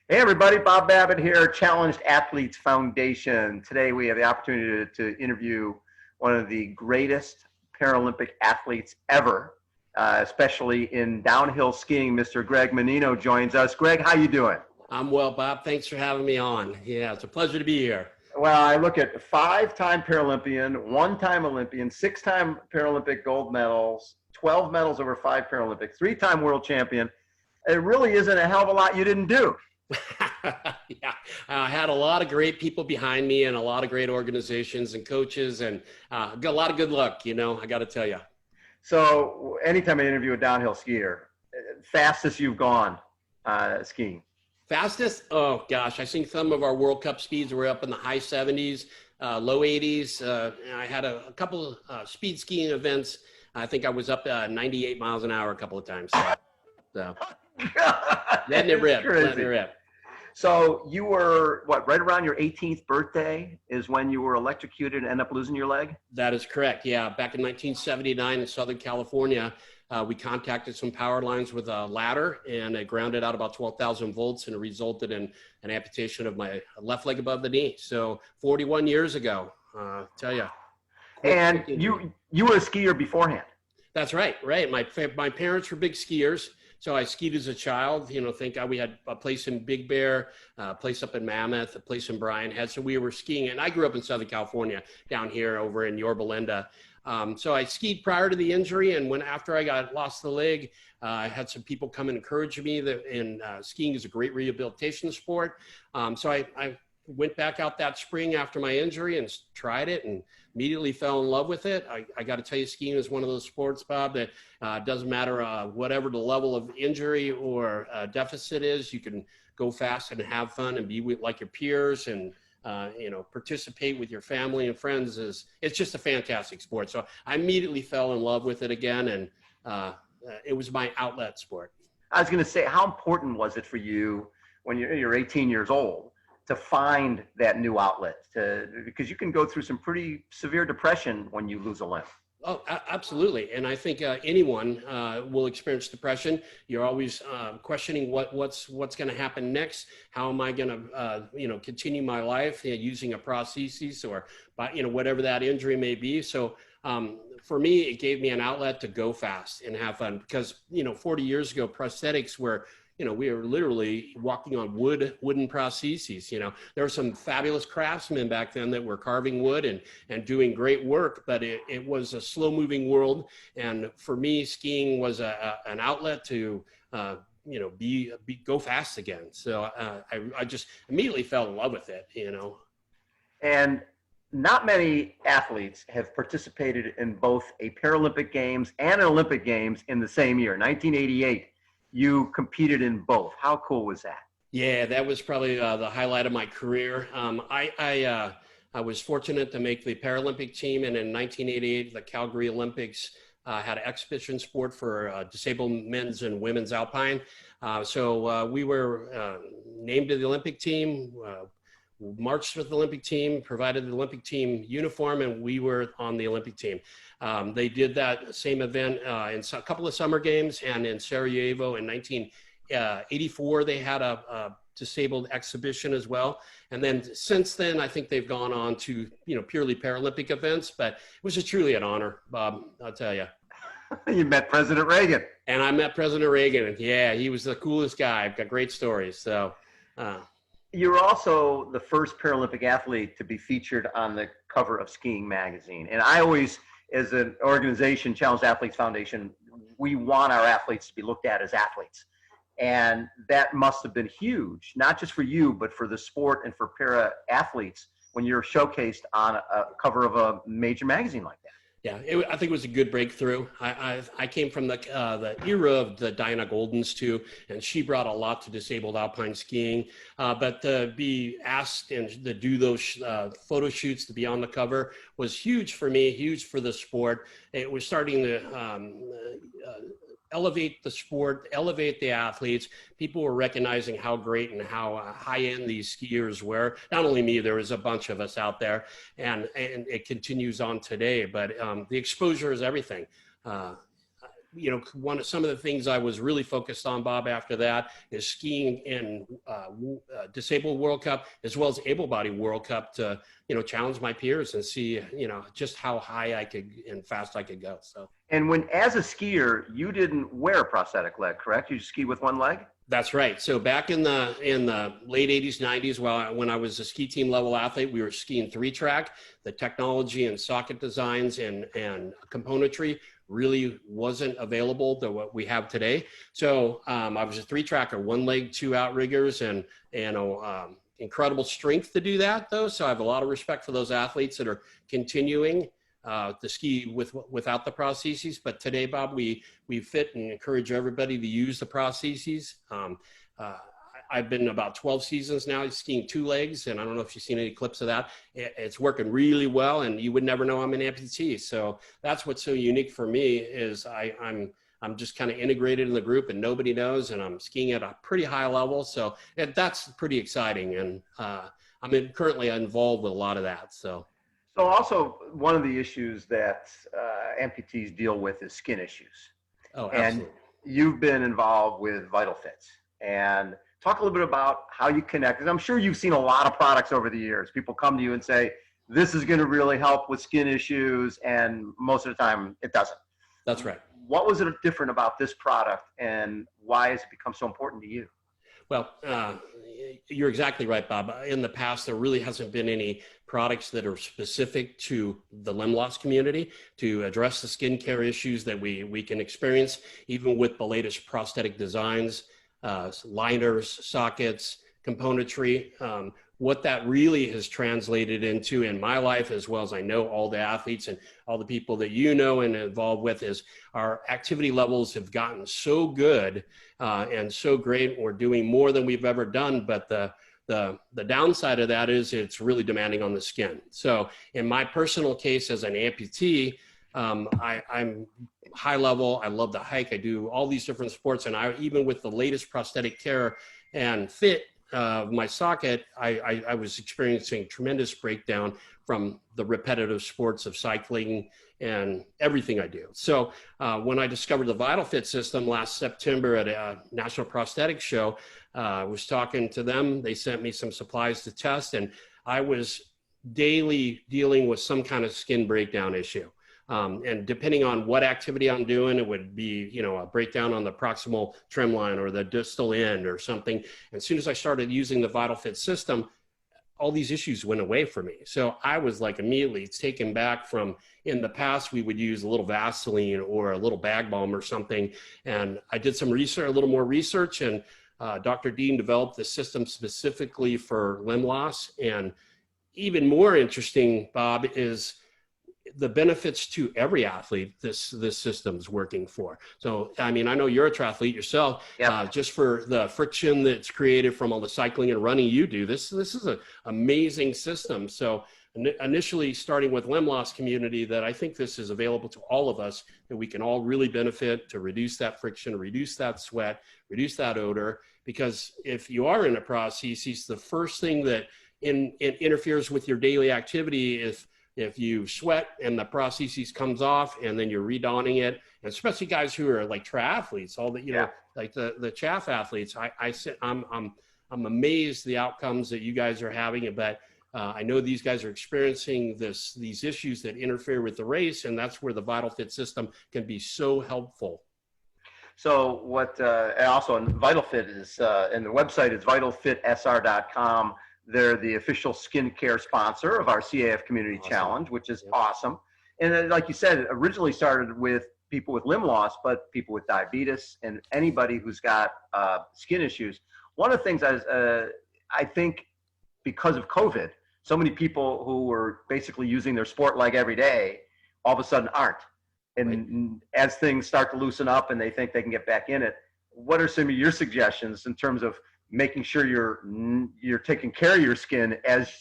Hey everybody, Bob Babbitt here, Challenged Athletes Foundation. Today we have the opportunity to interview one of the greatest Paralympic athletes ever, especially in downhill skiing. Mr. Greg Mannino joins us. Greg, how you doing? I'm well, Bob. Thanks for having me on. Yeah, it's a pleasure to be here. Well, I look at five-time Paralympian, one-time Olympian, six-time Paralympic gold medals, 12 medals over five Paralympics, three-time world champion. It really isn't a hell of a lot you didn't do. Yeah, I had a lot of great people behind me and a lot of great organizations and coaches and got a lot of good luck, I got to tell you. So anytime I interview a downhill skier, fastest you've gone skiing? Fastest? Oh, gosh. I think some of our World Cup speeds were up in the high 70s, low 80s. I had a couple of speed skiing events. I think I was up 98 miles an hour a couple of times. So. Letting it rip. So you were, right around your 18th birthday is when you were electrocuted and ended up losing your leg? That is correct, yeah. Back in 1979 in Southern California, we contacted some power lines with a ladder, and it grounded out about 12,000 volts, and it resulted in an amputation of my left leg above the knee. So 41 years ago, tell you. And you were a skier beforehand? That's right. My parents were big skiers. So I skied as a child, thank God we had a place in Big Bear, a place up in Mammoth, a place in Bryan Head. So we were skiing, and I grew up in Southern California, down here over in Yorba Linda. So I skied prior to the injury, and after I lost the leg, I had some people come and encourage me that skiing is a great rehabilitation sport. So I went back out that spring after my injury and tried it and immediately fell in love with it. I got to tell you, skiing is one of those sports, Bob, that doesn't matter whatever the level of injury or deficit is. You can go fast and have fun and be like your peers and participate with your family and friends. It's just a fantastic sport. So I immediately fell in love with it again, and it was my outlet sport. I was going to say, how important was it for you when you're 18 years old to find that new outlet, because you can go through some pretty severe depression when you lose a limb? Oh, absolutely. And I think anyone will experience depression. You're always questioning what's going to happen next. How am I going to, continue my life using a prosthesis or, whatever that injury may be. So for me, it gave me an outlet to go fast and have fun because, 40 years ago, prosthetics were, we were literally walking on wooden prostheses. There were some fabulous craftsmen back then that were carving wood and doing great work, but it was a slow moving world. And for me, skiing was an outlet to, go fast again. So I just immediately fell in love with it, And not many athletes have participated in both a Paralympic Games and an Olympic Games in the same year, 1988. You competed in both. How cool was that? Yeah, that was probably the highlight of my career. I was fortunate to make the Paralympic team, and in 1988, the Calgary Olympics had an exhibition sport for disabled men's and women's alpine. So we were named to the Olympic team, marched with the Olympic team, provided the Olympic team uniform, and we were on the Olympic team. They did that same event in a couple of summer games, and in Sarajevo in 1984, they had a disabled exhibition as well. And then since then, I think they've gone on to, purely Paralympic events, but it was just truly an honor, Bob, I'll tell you. You met President Reagan. And I met President Reagan, and yeah, he was the coolest guy. I've got great stories, so. You're also the first Paralympic athlete to be featured on the cover of Skiing magazine. And I always, as an organization, Challenged Athletes Foundation, we want our athletes to be looked at as athletes. And that must have been huge, not just for you, but for the sport and for para athletes when you're showcased on a cover of a major magazine like that. Yeah, I think it was a good breakthrough. I came from the era of the Diana Goldens too, and she brought a lot to disabled alpine skiing. But to be asked and to do those photo shoots, to be on the cover, was huge for me, huge for the sport. It was starting to elevate the sport, elevate the athletes. People were recognizing how great and how high-end these skiers were. Not only me, there was a bunch of us out there, and it continues on today. But the exposure is everything. some of the things I was really focused on, Bob, after that is skiing in Disabled World Cup as well as Able Body World Cup to, challenge my peers and see, just how high I could and fast I could go. So. And as a skier, you didn't wear a prosthetic leg, correct? You ski with one leg? That's right. So back in the late 80s, 90s, when I was a ski team level athlete, we were skiing 3-track. The technology and socket designs and componentry really wasn't available to what we have today. So I was a 3-tracker, 1 leg, 2 outriggers, and incredible strength to do that, though. So I have a lot of respect for those athletes that are continuing to ski without the prostheses. But today, Bob, we fit and encourage everybody to use the prostheses. I've been about 12 seasons now skiing 2 legs, and I don't know if you've seen any clips of that. It's working really well, and you would never know I'm an amputee. So that's what's so unique for me is I'm just kind of integrated in the group, and nobody knows, and I'm skiing at a pretty high level. So that's pretty exciting, and I'm currently involved with a lot of that. So also one of the issues that amputees deal with is skin issues. Oh, absolutely. And you've been involved with VitalFit, and talk a little bit about how you connect. Because I'm sure you've seen a lot of products over the years. People come to you and say, this is going to really help with skin issues, and most of the time it doesn't. That's right. What was it different about this product, and why has it become so important to you? Well, you're exactly right, Bob. In the past, there really hasn't been any products that are specific to the limb loss community to address the skincare issues that we can experience, even with the latest prosthetic designs, liners, sockets, componentry. What that really has translated into in my life, as well as I know all the athletes and all the people that you know and involved with, is our activity levels have gotten so good and so great. We're doing more than we've ever done, but the downside of that is it's really demanding on the skin. So in my personal case as an amputee, I'm high level. I love to hike. I do all these different sports, and even with the latest prosthetic care and fit, my socket, I was experiencing tremendous breakdown from the repetitive sports of cycling and everything I do. So when I discovered the VitalFit system last September at a National Prosthetic Show, I was talking to them. They sent me some supplies to test, and I was daily dealing with some kind of skin breakdown issue. And depending on what activity I'm doing, it would be, a breakdown on the proximal trim line or the distal end or something. And as soon as I started using the VitalFit system, all these issues went away for me. So I was like immediately taken back from, in the past, we would use a little Vaseline or a little bag balm or something. And I did some research, a little more research, and Dr. Dean developed the system specifically for limb loss. And even more interesting, Bob, is the benefits to every athlete this system's working for. So, I mean, I know you're a triathlete yourself. Yep. Just for the friction that's created from all the cycling and running you do, this is an amazing system. So initially starting with limb loss community, that I think this is available to all of us, that we can all really benefit to reduce that friction, reduce that sweat, reduce that odor. Because if you are in a prosthesis, the first thing that interferes with your daily activity is if you sweat and the prosthesis comes off and then you're redonning it, and especially guys who are like triathletes, all the, like the chaff athletes, I'm amazed the outcomes that you guys are having, but I know these guys are experiencing these issues that interfere with the race, and that's where the VitalFit system can be so helpful. So also VitalFit is, and the website is VitalFitSR.com. They're the official skincare sponsor of our CAF Community Challenge, which is awesome. And then, like you said, it originally started with people with limb loss, but people with diabetes and anybody who's got skin issues. One of the things I think because of COVID, so many people who were basically using their sport leg every day, all of a sudden aren't. And as things start to loosen up and they think they can get back in it, what are some of your suggestions in terms of making sure you're taking care of your skin,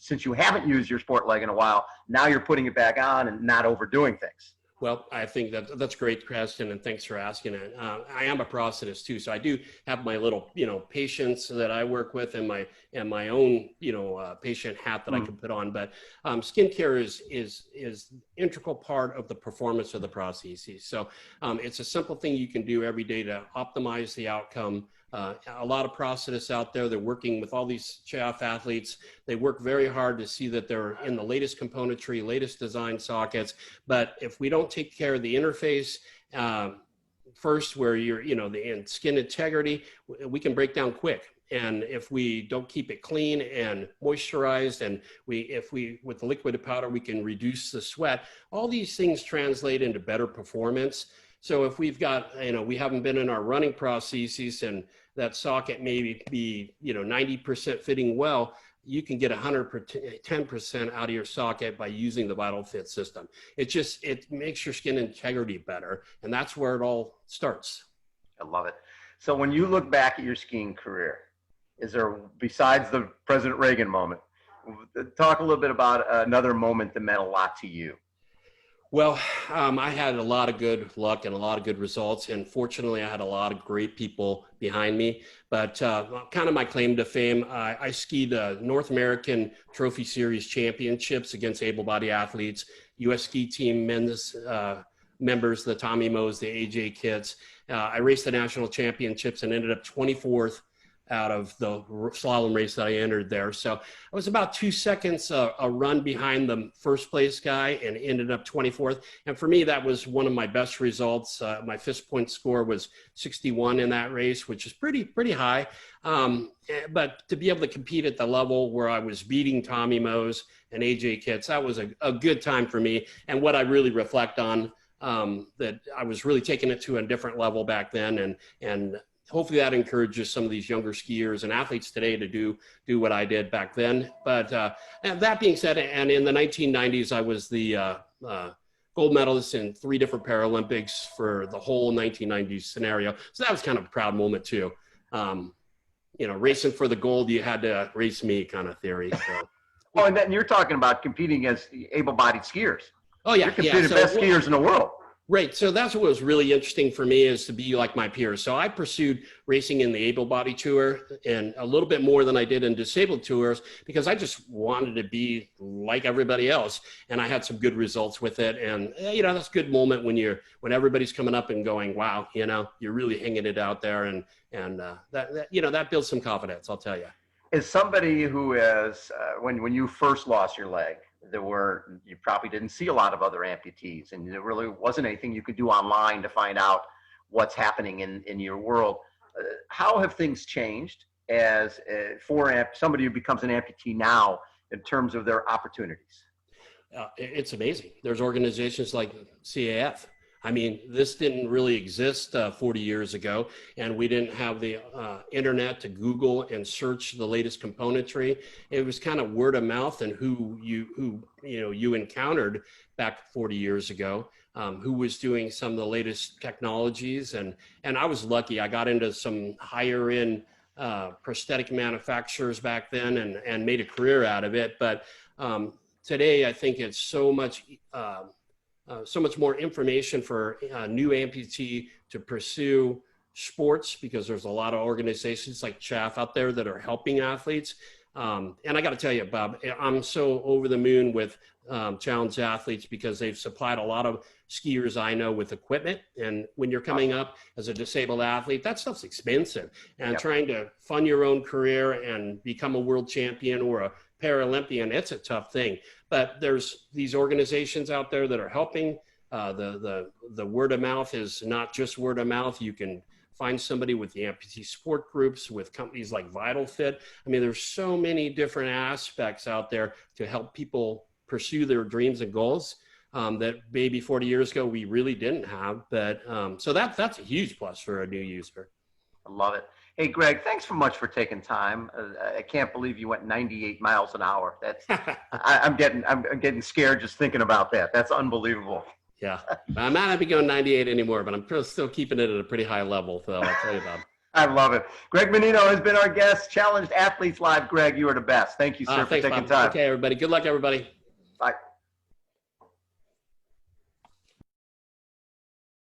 since you haven't used your sport leg in a while, now you're putting it back on and not overdoing things? Well, I think that's a great question, and thanks for asking it. I am a prosthetist too, so I do have my little, patients that I work with, and my own, patient hat that I can put on. But skincare is integral part of the performance of the prostheses. So it's a simple thing you can do every day to optimize the outcome. A lot of prosthetists out there, they're working with all these chaff athletes. They work very hard to see that they're in the latest componentry, latest design sockets. But if we don't take care of the interface first, where you're, the skin integrity, we can break down quick. And if we don't keep it clean and moisturized, and if we with the liquid powder, we can reduce the sweat. All these things translate into better performance. So if we've got, we haven't been in our running prostheses, and that socket maybe be, 90% fitting well, you can get 110% out of your socket by using the VitalFit system. It makes your skin integrity better, and that's where it all starts. I love it. So when you look back at your skiing career, is there, besides the President Reagan moment, talk a little bit about another moment that meant a lot to you? Well, I had a lot of good luck and a lot of good results, and fortunately I had a lot of great people behind me. But kind of my claim to fame, I skied North American Trophy Series championships against able-bodied athletes, U.S. ski team men's members, the Tommy Moes, the AJ Kits. I raced the national championships and ended up 24th out of the slalom race that I entered there. So I was about 2 seconds a run behind the first place guy, and ended up 24th. And for me, that was one of my best results. My fist point score was 61 in that race, which is pretty high. But to be able to compete at the level where I was beating Tommy Moes and AJ Kits, that was a good time for me. And what I really reflect on, that I was really taking it to a different level back then, and hopefully that encourages some of these younger skiers and athletes today to do what I did back then. But and that being said, and in the 1990s, I was the gold medalist in 3 different Paralympics for the whole 1990s scenario. So that was kind of a proud moment too. Racing for the gold, you had to race me kind of theory. So. Well, and then you're talking about competing against able-bodied skiers. Oh yeah, you're competing the best skiers in the world. Right. So that's what was really interesting for me, is to be like my peers. So I pursued racing in the able-bodied tour, and a little bit more than I did in disabled tours, because I just wanted to be like everybody else. And I had some good results with it. And, that's a good moment when everybody's coming up and going, wow, you're really hanging it out there. And that builds some confidence, I'll tell you. As somebody who is, when you first lost your leg, you probably didn't see a lot of other amputees, and there really wasn't anything you could do online to find out what's happening in your world. How have things changed as for somebody who becomes an amputee now in terms of their opportunities? It's amazing. There's organizations like CAF. I mean, this didn't really exist 40 years ago, and we didn't have the internet to Google and search the latest componentry. It was kind of word of mouth, and who you encountered back 40 years ago, who was doing some of the latest technologies. And I was lucky. I got into some higher end prosthetic manufacturers back then, and made a career out of it. But today, I think it's so much more information for a new amputee to pursue sports, because there's a lot of organizations like CHAF out there that are helping athletes. And I got to tell you, Bob, I'm so over the moon with challenge athletes, because they've supplied a lot of skiers I know with equipment. And when you're coming up as a disabled athlete, that stuff's expensive. And trying to fund your own career and become a world champion or a Paralympian, it's a tough thing. But there's these organizations out there that are helping. The word of mouth is not just word of mouth. You can find somebody with the amputee support groups, with companies like VitalFit. I mean, there's so many different aspects out there to help people pursue their dreams and goals that maybe 40 years ago we really didn't have. But so that's a huge plus for a new user. I love it. Hey, Greg, thanks so much for taking time. I can't believe you went 98 miles an hour. That's I'm getting scared just thinking about that. That's unbelievable. Yeah, I might not be going 98 anymore, but I'm still keeping it at a pretty high level. So I'll tell you about it. I love it. Greg Mannino has been our guest. Challenged Athletes Live. Greg, you are the best. Thank you, sir, for taking time. Okay, everybody. Good luck, everybody. Bye.